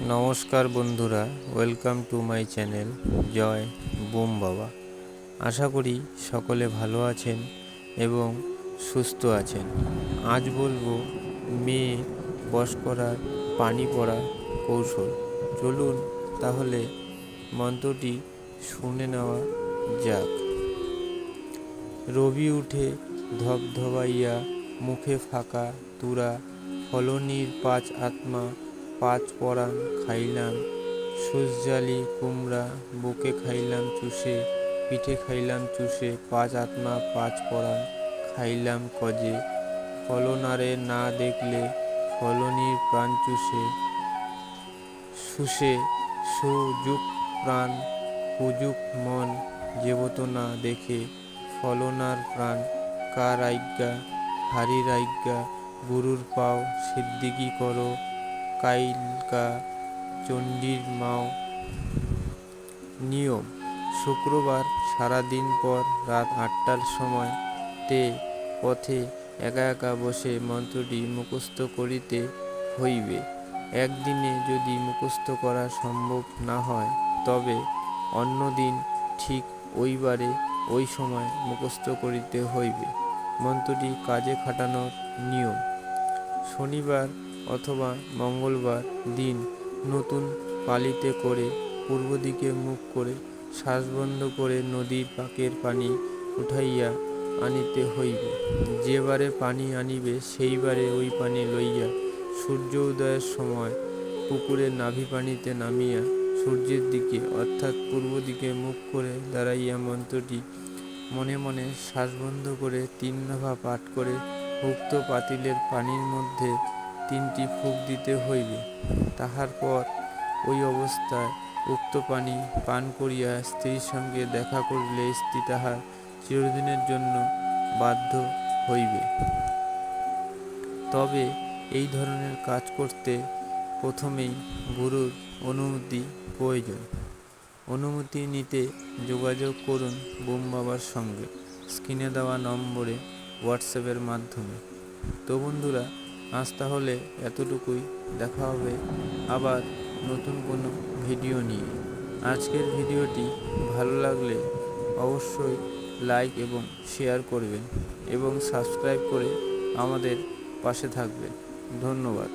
নমস্কার বন্ধুরা, welcome to my channel Jai Bom Baba. আশা করি সকলে ভালো আছেন এবং সুস্থ আছেন। আজ বলবো মেয়ে বশ করার পানি পড়া কৌশল। চলুন তাহলে মন্ত্রটি শুনে নেওয়া যাক। রবি উঠে ধবধবাইয়া, মুখে ফাঁকা তুরা, ফলনীর পাঁচ আত্মা পাঁচ পরাণ খাইলাম, সুজজালি কুমড়া বুকে খাইলাম চুষে, পিঠে খাইলাম চুষে, পাঁচ আত্মা পাঁচ পরাণ খাইলাম কজে, ফলনারে না দেখলে ফলনীর প্রাণ চুষে, শুষে সুযুক প্রাণ হুজুক মন, যেবত না দেখে ফলনার প্রাণ, কার আজ্ঞা হারির আজ্ঞা, গুরুর পাও সিদ্দিকি করো, কাইলকা চণ্ডীর মাও। নিয়ম: শুক্রবার সারাদিন পর রাত 8টার সময় তে পথে একা একা বসে মন্ত্রটি মুখস্থ করিতে হইবে। একদিনে যদি মুখস্থ করা সম্ভব না হয় তবে অন্য দিন ঠিক ওই বারে ওই সময় মুখস্থ করিতে হইবে। মন্ত্রটি কাজে খাটানোর নিয়ম: শনিবার অথবা মঙ্গলবার দিন নতুন পালিতে করে পূর্ব দিকে মুখ করে শ্বাস বন্ধ করে নদীর পাকের পানি উঠাইয়া আনিতে হইবে। যে বারে পানি আনিবে সেই বারে ওই পানি লইয়া সূর্য উদয়ের সময় পুকুরের নাভি পানিতে নামিয়া সূর্যের দিকে অর্থাৎ পূর্ব দিকে মুখ করে দাঁড়াইয়া মন্ত্রটি মনে মনে শ্বাস বন্ধ করে 3 দফা পাঠ করে উক্ত পাতিলের পানির মধ্যে 3টি ফুঁক দিতে হইবে। তাহার পর ওই অবস্থায় উক্ত পানি পান করিয়া স্ত্রীর সঙ্গে দেখা করিলে স্ত্রী তাহার চিরদিনের জন্য বাধ্য হইবে। তবে এই ধরনের কাজ করতে প্রথমেই গুরুর অনুমতি প্রয়োজন। অনুমতি নিতে যোগাযোগ করুন বোম বাবার সঙ্গে স্ক্রিনে দেওয়া নম্বরে হোয়াটসঅ্যাপের মাধ্যমে। তো বন্ধুরা, আজ তাহলে এতটুকুই। দেখা হবে আবার নতুন কোনো ভিডিও নিয়ে। আজকের ভিডিওটি ভালো লাগলে অবশ্যই লাইক এবং শেয়ার করবেন এবং সাবস্ক্রাইব করে আমাদের পাশে থাকবেন। ধন্যবাদ।